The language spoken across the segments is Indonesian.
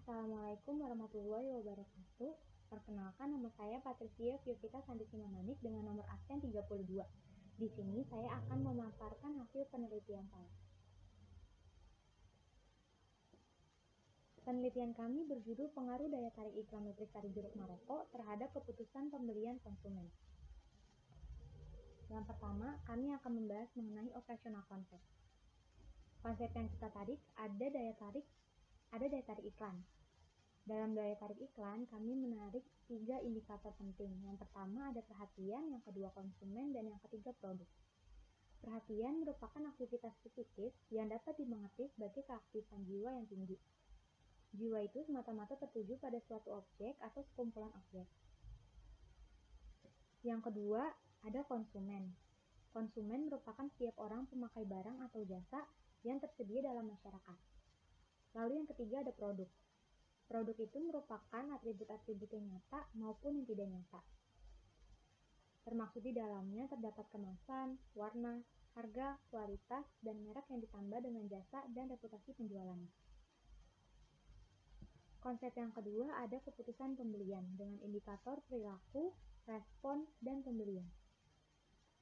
Assalamualaikum warahmatullahi wabarakatuh. Perkenalkan, nama saya Patricia Vyokita Santisima Manik dengan nomor absen 32. Di sini saya akan memaparkan hasil penelitian saya. Penelitian kami berjudul Pengaruh Daya Tarik Iklan Nutrisari Jeruk Maroko terhadap Keputusan Pembelian Konsumen. Yang pertama, kami akan membahas mengenai operasional konsep. Konsep yang kita tarik ada daya tarik iklan. Dalam daya tarik iklan, kami menarik 3 indikator penting. Yang pertama ada perhatian, yang kedua konsumen, dan yang ketiga produk. Perhatian merupakan aktivitas psikis yang dapat dimengerti sebagai keaktifan jiwa yang tinggi. Jiwa itu semata-mata tertuju pada suatu objek atau sekumpulan objek. Yang kedua ada konsumen. Konsumen merupakan setiap orang pemakai barang atau jasa yang tersedia dalam masyarakat. Lalu yang ketiga ada produk. Produk itu merupakan atribut-atribut yang nyata maupun yang tidak nyata. Termaksud di dalamnya terdapat kemasan, warna, harga, kualitas, dan merek yang ditambah dengan jasa dan reputasi penjualannya. Konsep yang kedua ada keputusan pembelian dengan indikator perilaku, respon, dan pembelian.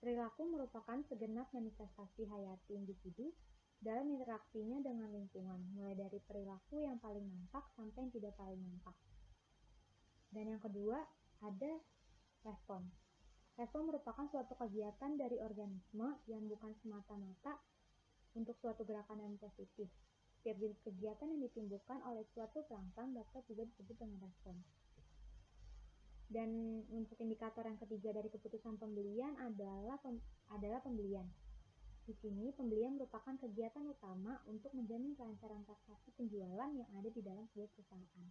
Perilaku merupakan segenap manifestasi hayati individu dalam interaksinya dengan lingkungan, mulai dari perilaku yang paling nampak sampai yang tidak paling nampak. Dan yang kedua, ada respon. Respon merupakan suatu kegiatan dari organisme yang bukan semata-mata untuk suatu gerakan yang positif. Setiap jenis kegiatan yang ditimbulkan oleh suatu perangsang dapat juga disebut dengan respon. Dan untuk indikator yang ketiga dari keputusan pembelian adalah pembelian. Di sini, pembelian merupakan kegiatan utama untuk menjamin kelancaran transaksi penjualan yang ada di dalam sebuah perusahaan.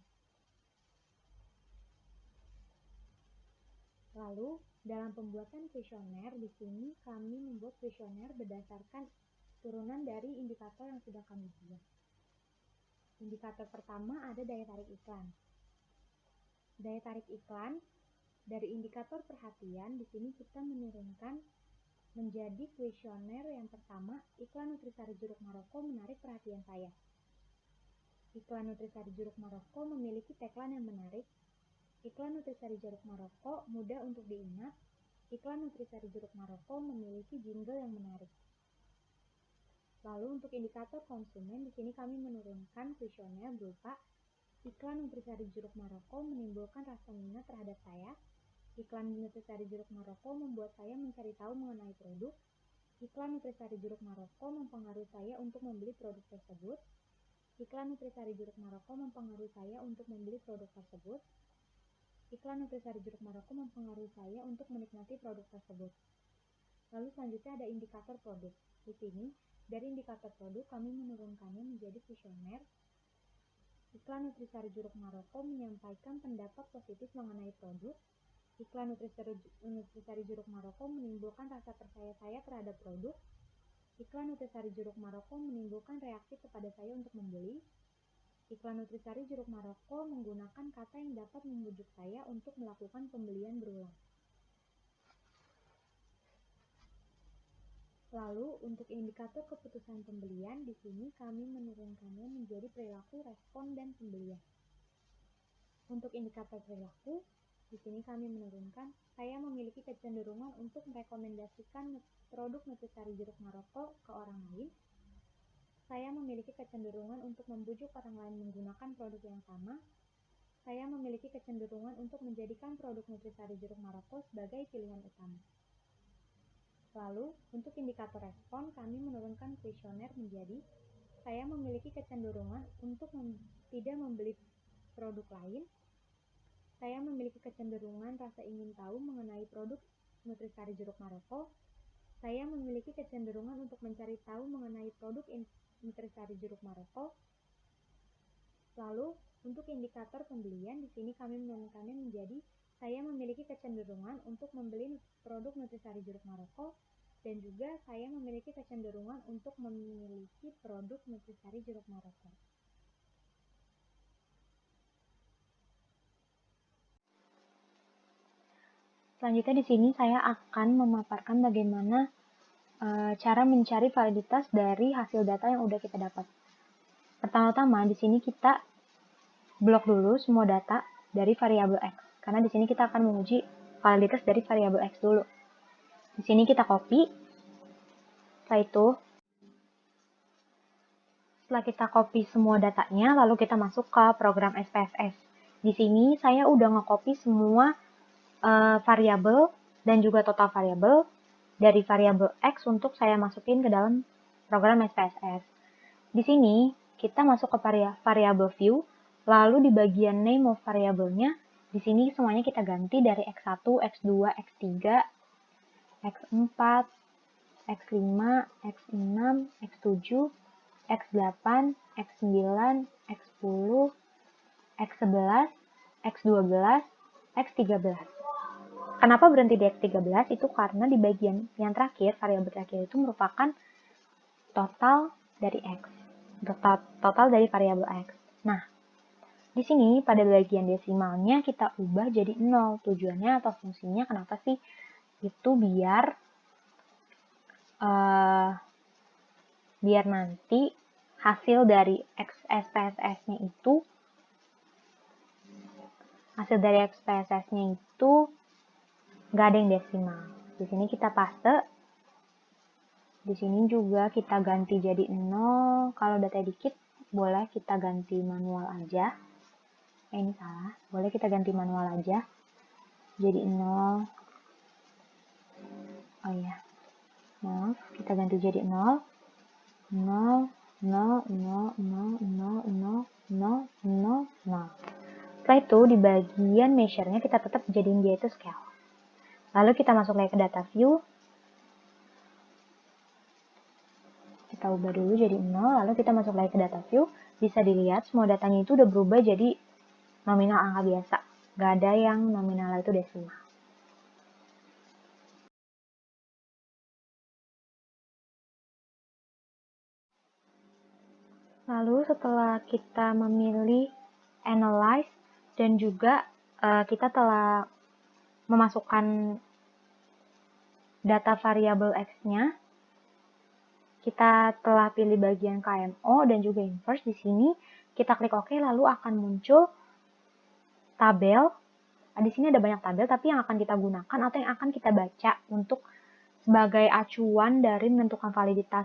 Lalu, dalam pembuatan kuesioner, di sini kami membuat kuesioner berdasarkan turunan dari indikator yang sudah kami buat. Indikator pertama ada daya tarik iklan. Daya tarik iklan dari indikator perhatian, di sini kita menurunkan menjadi kuesioner yang pertama, iklan Nutrisari Jeruk Maroko menarik perhatian saya. Iklan Nutrisari Jeruk Maroko memiliki tagline yang menarik. Iklan Nutrisari Jeruk Maroko mudah untuk diingat. Iklan Nutrisari Jeruk Maroko memiliki jingle yang menarik. Lalu untuk indikator konsumen, di sini kami menurunkan kuesioner berupa iklan Nutrisari Jeruk Maroko menimbulkan rasa minat terhadap saya. Iklan Nutrisari Jeruk Maroko membuat saya mencari tahu mengenai produk. Iklan Nutrisari Jeruk Maroko mempengaruhi saya untuk membeli produk tersebut. Iklan Nutrisari Jeruk Maroko mempengaruhi saya untuk membeli produk tersebut. Iklan Nutrisari Jeruk Maroko mempengaruhi saya untuk menikmati produk tersebut. Lalu selanjutnya ada indikator produk. Di sini, dari indikator produk kami menurunkannya menjadi kuesioner. Iklan Nutrisari Jeruk Maroko menyampaikan pendapat positif mengenai produk. Iklan Nutrisari Jeruk Maroko menimbulkan rasa percaya saya terhadap produk. Iklan Nutrisari Jeruk Maroko menimbulkan reaksi kepada saya untuk membeli. Iklan Nutrisari Jeruk Maroko menggunakan kata yang dapat membujuk saya untuk melakukan pembelian berulang. Lalu, untuk indikator keputusan pembelian, di sini kami menurunkannya menjadi perilaku, respon, dan pembelian. Untuk indikator perilaku, di sini kami menurunkan, saya memiliki kecenderungan untuk merekomendasikan produk Nutrisari Jeruk Maroko ke orang lain. Saya memiliki kecenderungan untuk membujuk orang lain menggunakan produk yang sama. Saya memiliki kecenderungan untuk menjadikan produk Nutrisari Jeruk Maroko sebagai pilihan utama. Lalu, untuk indikator respon, kami menurunkan kuesioner menjadi, saya memiliki kecenderungan untuk tidak membeli produk lain. Saya memiliki kecenderungan rasa ingin tahu mengenai produk Nutrisari Jeruk Maroko. Saya memiliki kecenderungan untuk mencari tahu mengenai produk Nutrisari Jeruk Maroko. Lalu, untuk indikator pembelian, di sini kami menurunkannya menjadi, saya memiliki kecenderungan untuk membeli produk Nutrisari Jeruk Maroko, dan juga saya memiliki kecenderungan untuk memiliki produk Nutrisari Jeruk Maroko. Selanjutnya di sini saya akan memaparkan bagaimana cara mencari validitas dari hasil data yang sudah kita dapat. Pertama-tama di sini kita blok dulu semua data dari variabel X. Karena di sini kita akan menguji validitas dari variabel X dulu. Di sini kita copy. Setelah kita copy semua datanya, lalu kita masuk ke program SPSS. Di sini saya udah nge-copy semua variabel dan juga total variabel dari variabel X untuk saya masukin ke dalam program SPSS. Di sini kita masuk ke variabel view, lalu di bagian name of variabelnya, di sini semuanya kita ganti dari X1, X2, X3, X4, X5, X6, X7, X8, X9, X10, X11, X12, X13. Kenapa berhenti di X13? Itu karena di bagian yang terakhir, variabel terakhir itu merupakan total dari X. Total dari variabel X. Nah, di sini pada bagian desimalnya kita ubah jadi 0. Tujuannya atau fungsinya kenapa sih? Itu biar nanti hasil dari SPSS-nya itu nggak ada yang desimal. Di sini kita paste. Di sini juga kita ganti jadi 0. Kalau data dikit, boleh kita ganti manual aja. Ini salah. Boleh kita ganti manual aja. Jadi 0. Oh iya. Maaf, kita ganti jadi 0. 0, 0, 0, 0, 0, 0, 0, 0, 0. Setelah itu, di bagian measure-nya kita tetap jadiin dia itu scale. Lalu kita masuk lagi ke data view. Kita ubah dulu jadi 0, lalu kita masuk lagi ke data view. Bisa dilihat semua datanya itu udah berubah jadi nominal angka biasa. Gak ada yang nominal itu desimal. Lalu setelah kita memilih analyze dan juga kita telah memasukkan data variabel X-nya, kita telah pilih bagian KMO dan juga inverse. Di sini kita klik OK, lalu akan muncul tabel. Di sini ada banyak tabel, tapi yang akan kita gunakan atau yang akan kita baca untuk sebagai acuan dari menentukan validitas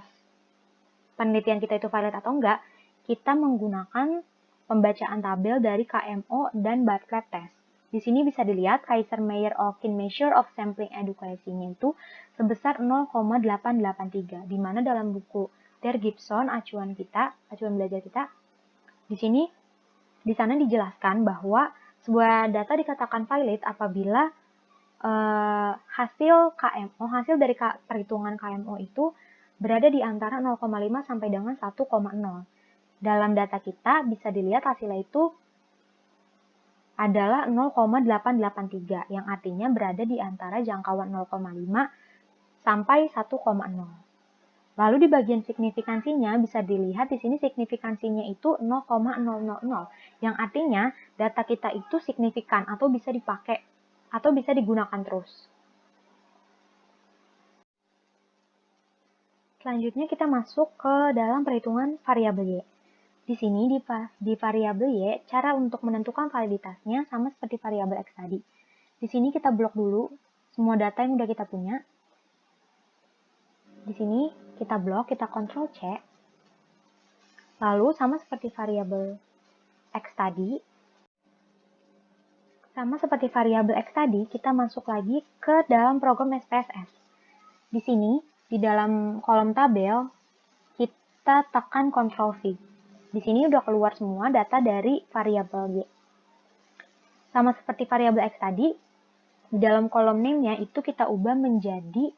penelitian kita itu valid atau enggak, kita menggunakan pembacaan tabel dari KMO dan Bartlett test. Di sini bisa dilihat Kaiser-Meyer-Okin measure of sampling adequacy-nya itu sebesar 0,883, di mana dalam buku Der Gibson acuan belajar kita, di sana dijelaskan bahwa sebuah data dikatakan valid apabila hasil dari perhitungan KMO itu berada di antara 0,5 sampai dengan 1,0. Dalam data kita bisa dilihat hasilnya itu adalah 0,883, yang artinya berada di antara jangkauan 0,5 sampai 1,0. Lalu di bagian signifikansinya bisa dilihat di sini signifikansinya itu 0,000, yang artinya data kita itu signifikan atau bisa dipakai atau bisa digunakan terus. Selanjutnya kita masuk ke dalam perhitungan variabel Y. Di sini di variabel Y, cara untuk menentukan validitasnya sama seperti variabel X tadi. Di sini kita blok dulu semua data yang udah kita punya. Di sini kita blok, kita Ctrl C. Lalu sama seperti variabel X tadi, kita masuk lagi ke dalam program SPSS. Di sini, di dalam kolom tabel, kita tekan Ctrl V. Di sini udah keluar semua data dari variabel Y. Sama seperti variabel X tadi, di dalam kolom name-nya itu kita ubah menjadi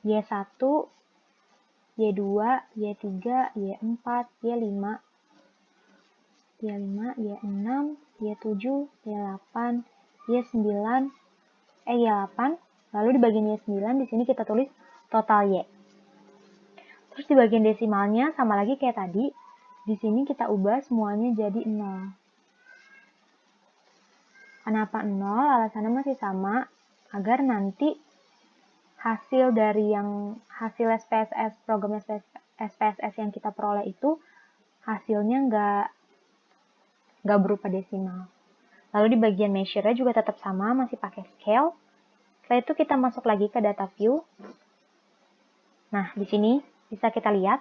Y1, Y2, Y3, Y4, Y5, Y5, Y6, Y7, Y8, Y9, Y8. Lalu di bagian Y9 di sini kita tulis total Y. Terus di bagian desimalnya sama lagi kayak tadi. Di sini kita ubah semuanya jadi 0. Kenapa 0? Alasannya masih sama, agar nanti hasil SPSS, program SPSS yang kita peroleh itu hasilnya nggak berupa desimal. Lalu di bagian measure juga tetap sama, masih pakai scale. Setelah itu kita masuk lagi ke data view. Nah, di sini bisa kita lihat.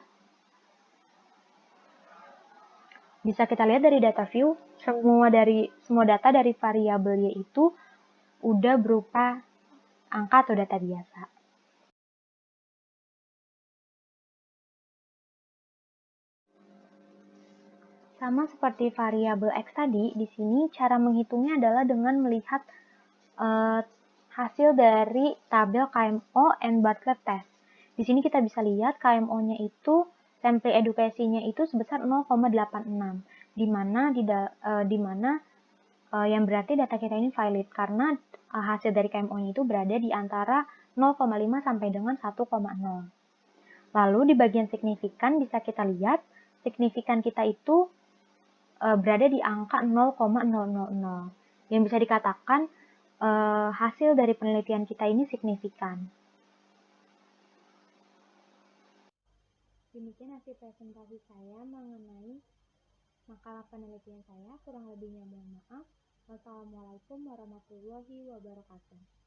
Dari data view, semua data dari variabel Y itu udah berupa angka atau data biasa. Sama seperti variabel X tadi, di sini cara menghitungnya adalah dengan melihat hasil dari tabel KMO and Bartlett test. Di sini kita bisa lihat KMO-nya itu, sampel edukasinya itu sebesar 0,86, di mana yang berarti data kita ini valid karena hasil dari KMO-nya itu berada di antara 0,5 sampai dengan 1,0. Lalu di bagian signifikan bisa kita lihat signifikan kita itu berada di angka 0,000, yang bisa dikatakan hasil dari penelitian kita ini signifikan. Demikian hasil presentasi saya mengenai makalah penelitian saya. Kurang lebihnya mohon maaf. Wassalamualaikum warahmatullahi wabarakatuh.